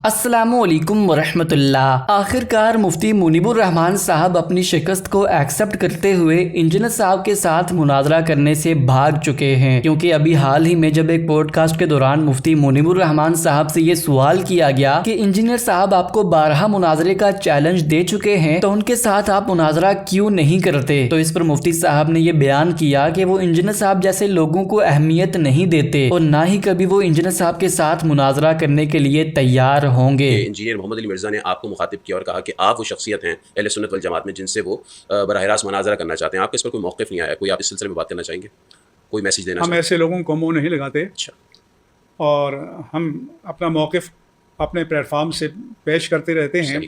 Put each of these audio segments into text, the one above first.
अस्सलामुअलैकुम वरहमतुल्लाह। आखिरकार मुफ्ती मुनीबुर रहमान साहब अपनी शिकस्त को एक्सेप्ट करते हुए इंजीनियर साहब के साथ मुनाजरा करने से भाग चुके हैं, क्योंकि अभी हाल ही में जब एक पॉडकास्ट के दौरान मुफ्ती मुनीबुर रहमान साहब से ये सवाल किया गया कि इंजीनियर साहब आपको 12 मुनाजरे का चैलेंज दे चुके हैं तो उनके साथ आप मुनाजरा क्यों नहीं करते, तो इस पर मुफ्ती साहब ने ये बयान किया कि वो इंजीनियर साहब जैसे लोगों को अहमियत नहीं देते और ना ही कभी वो इंजीनियर साहब के साथ मुनाजरा करने के लिए तैयार होंगे। इंजीनियर मोहम्मद अली मिर्ज़ा ने आपको मुखातिब किया और कहा कि आप वो शख्सियत हैं अहले सुन्नत वल जमात में जिनसे वो बराह रास्त मुनाजरा करना चाहते हैं। आपके इस पर कोई मौक़िफ़ नहीं आया, कोई आप इस सिलसिले में बात करना चाहेंगे, कोई मैसेज देना? हम ऐसे लोगों को मुँह नहीं लगाते। अच्छा। और हम अपना मौक़िफ़ अपने प्लेटफार्म से पेश करते रहते हैं।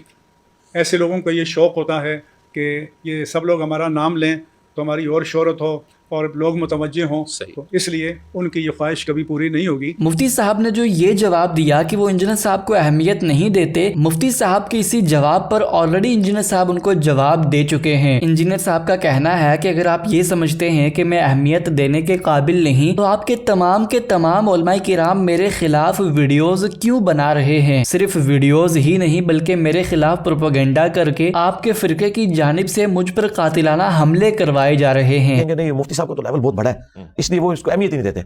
ऐसे लोगों को ये शौक़ होता है कि ये सब लोग हमारा नाम लें तो हमारी और शोहरत हो और लोग मुतवज्जे हों, तो इसलिए उनकी ये ख्वाहिश कभी पूरी नहीं होगी। मुफ्ती साहब ने जो ये जवाब दिया कि वो इंजीनियर साहब को अहमियत नहीं देते, मुफ्ती साहब के इसी जवाब पर ऑलरेडी इंजीनियर साहब उनको जवाब दे चुके हैं। इंजीनियर साहब का कहना है कि अगर आप ये समझते हैं कि मैं अहमियत देने के काबिल नहीं तो आपके तमाम उलमाए किराम मेरे खिलाफ वीडियोज क्यों बना रहे हैं। सिर्फ वीडियोज ही नहीं बल्कि मेरे खिलाफ प्रोपेगेंडा करके आपके फिरके की जानिब से मुझ पर कातिलाना हमले करवाए जा रहे हैं। नहीं, मुफ्ती साहब को तो लेवल बहुत बड़ा है, इसलिए वो इसको अहमियत ही नहीं देते।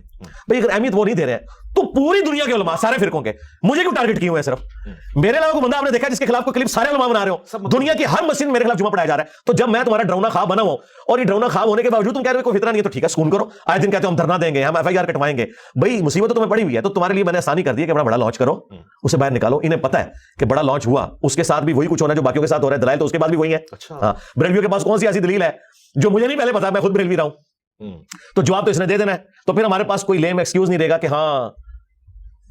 भाई अगर अहमियत वो नहीं दे रहे हैं तो पूरी दुनिया के उलमा सारे फिरकों के मुझे क्यों टारगेट किए हुए हैं? सिर्फ मेरे अलावा कोई बंदा आपने देखा जिसके खिलाफ कोई क्लिप सारे उलमा बना रहे हो? दुनिया की हर मस्जिद में मेरे खिलाफ जुमा पढ़ाया जा रहा है। तो जब मैं तुम्हारा डरावना ख्वाब बना हूं और ये डरावना ख्वाब होने के बावजूद तुम कह रहे हो कोई फितना नहीं है, तो ठीक है, सुकून करो। आए दिन कहते हो हम धरना देंगे, हम एफआईआर कटवाएंगे। भाई मुसीबत तो तुम्हें पड़ी हुई है, तो तुम्हारे लिए मैंने आसानी कर दी है कि बड़ा लॉन्च करो, उसे बाहर निकालो। इन्हें पता है कि बड़ा लॉन्च हुआ उसके साथ भी वही कुछ होना जो बाकियों के साथ हो रहा है, दलाइल तो उसके बाद भी वही है। बरेलवियों के पास कौन सी ऐसी दलील है जो मुझे नहीं पहले पता, मैं खुद बरेलवी रहा हूं, तो जवाब तो इसने दे देना है। तो फिर हमारे पास कोई लेम एक्सक्यूज नहीं रहेगा कि हाँ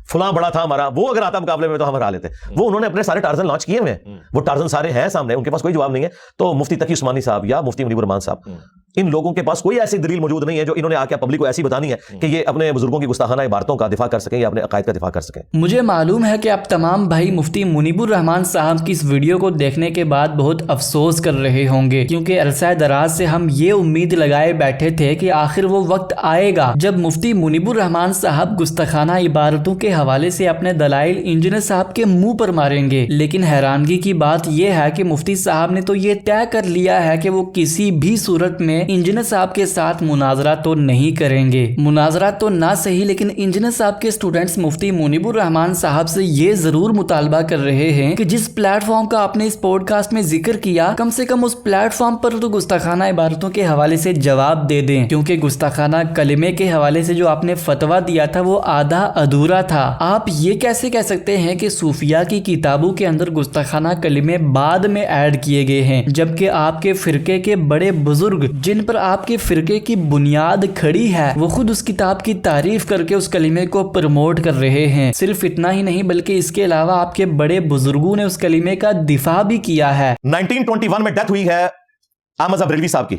फलां बड़ा था हमारा, वो अगर आता मुकाबले में तो हम हरा लेते। वो उन्होंने अपने सारे टार्जन लॉन्च किए हुए, वो टार्जन सारे हैं सामने, उनके पास कोई जवाब नहीं है। तो मुफ्ती तकी उस्मानी साहब या मुफ्ती मुनीबुर रहमान साहब, इन लोगों के पास कोई ऐसी दलील मौजूद नहीं है जो इन्होंने आके पब्लिक को ऐसी बतानी है कि ये अपने बुजुर्गों की गुस्ताखाना इबारतों का दिफा कर सकें या अपने अकायद का दिफा कर सकें। मुझे मालूम है कि आप तमाम भाई मुफ्ती मुनीबुर रहमान साहब की इस वीडियो को देखने के बाद बहुत अफसोस कर रहे होंगे, क्योंकि अरसा दराज से हम ये उम्मीद लगाए बैठे थे कि आखिर वो वक्त आएगा जब मुफ्ती मुनीबुर रहमान साहब गुस्ताखाना इबारतों के हवाले से अपने दलाइल इंजीनियर साहब के मुंह पर मारेंगे। लेकिन हैरानगी की बात यह है कि मुफ्ती साहब ने तो ये तय कर लिया है कि वो किसी भी सूरत में इंजीनियर साहब के साथ मुनाजरा तो नहीं करेंगे। मुनाजरा तो ना सही, लेकिन इंजीनियर साहब के स्टूडेंट्स मुफ्ती मुनीबुर रहमान साहब से ये जरूर मुतालबा कर रहे हैं कि जिस प्लेटफॉर्म का आपने इस पॉडकास्ट में जिक्र किया, कम से कम उस प्लेटफॉर्म पर तो गुस्ताखाना इबारतों के हवाले से जवाब दे दें, क्योंकि गुस्ताखाना कलिमे के हवाले से जो आपने फतवा दिया था वो आधा अधूरा था। आप ये कैसे कह सकते हैं कि सूफिया की किताबों के अंदर गुस्ताखाना कलिमे बाद में ऐड किए गए हैं, जबकि आपके फिरके के बड़े बुजुर्ग जिन पर आपके फिरके की बुनियाद खड़ी है वो खुद उस किताब की तारीफ करके उस कलिमे को प्रमोट कर रहे हैं। सिर्फ इतना ही नहीं बल्कि इसके अलावा आपके बड़े बुजुर्गों ने उस कलिमे का दिफा भी किया है। 1921 में डेथ हुई है अहमद बरेलवी साहब की।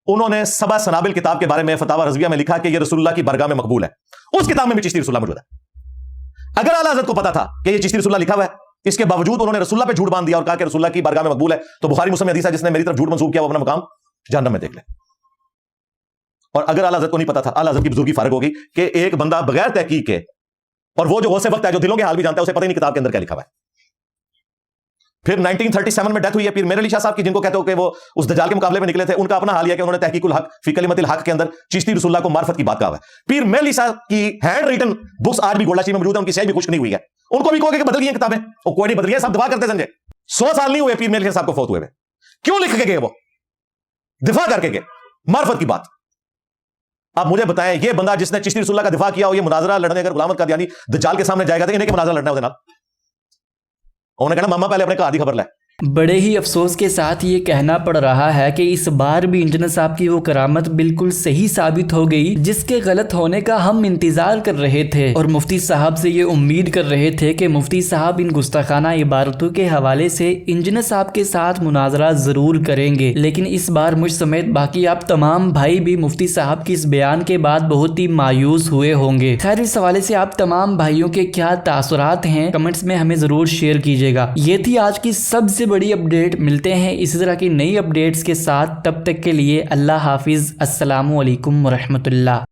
उन्होंने सबा सनाबिल किताब के बारे में फतावा रज़विया में लिखा कि यह रसूलुल्लाह की बारगाह में मकबूल है। उस किताब में भी चिश्ती रसूलुल्लाह मौजूद है। अगर आला हज़रत को पता था कि यह चिश्ती रसूलुल्लाह लिखा हुआ है, इसके बावजूद उन्होंने रसूलुल्लाह पे झूठ बांध दिया और कहा कि रसूलुल्लाह की बारगाह में मकबूल है, तो बुखारी मुस्लिम हदीस है जिसने मेरी तरफ झूठ मंसूब किया वो अपना मकाम जहन्नम में देख ले। और अगर आला हज़रत को नहीं पता था, आला हज़रत की बुजुर्गी फारग होगी कि एक बंदा बगैर तहकीक के, और वो जो गौसे वक्त है जो दिलों के हाल भी जानता है, उसे पता ही नहीं किताब के अंदर क्या लिखा हुआ है। फिर 1937 में डेथ हुई है पीर मेर अली शाह साहब की, जिनको कहते हो कि वो उस दज्जाल के मुकाबले में निकले थे। उनका अपना हाल है कि उन्होंने तहकीकुल हक फी कलिमतिल हक के अंदर चिश्ती रसूलुल्लाह को मार्फत की बात कहा है। पीर मेर अली शाह की हैंड रिटन बुक्स आज भी गोल्डाची में मौजूद है, उनकी स्याही भी खुश्क नहीं हुई है। उनको भी कहोगे कि बदल गई हैं किताबें, वो कोई नहीं बदल गई, सब दफा करते समझे। 100 साल नहीं हुए पीर मेर अली शाह साहब को फौत हुए। क्यों लिख के गए? वो दिफा करके गए मार्फत की बात। आप मुझे बताएं, ये बंदा जिसने चिश्ती रसूलुल्लाह का दिफा किया हो, ये मुनाजरा लड़ने अगर गुलामत का यानी दज्जाल के सामने जाएगा तो इन्हें के मुनाजरा लड़ना है उसके नाल? उन्होंने कहना मामा पहले अपने कहा दी खबर ले। बड़े ही अफसोस के साथ ये कहना पड़ रहा है कि इस बार भी इंजीनियर साहब की वो करामत बिल्कुल सही साबित हो गई जिसके गलत होने का हम इंतजार कर रहे थे, और मुफ्ती साहब से ये उम्मीद कर रहे थे कि मुफ्ती साहब इन गुस्ताखाना इबारतों के हवाले से इंजीनियर साहब के साथ मुनाजरा जरूर करेंगे। लेकिन इस बार मुझ समेत बाकी आप तमाम भाई भी मुफ्ती साहब की इस बयान के बाद बहुत ही मायूस हुए होंगे। खैर, इस हवाले से आप तमाम भाइयों के क्या तासुरात हैं कमेंट्स में हमें जरूर शेयर कीजिएगा। ये थी आज की सबसे बड़ी अपडेट। मिलते हैं इसी तरह की नई अपडेट्स के साथ, तब तक के लिए अल्लाह हाफिज। अस्सलामु अलैकुम वरहमतुल्लाह।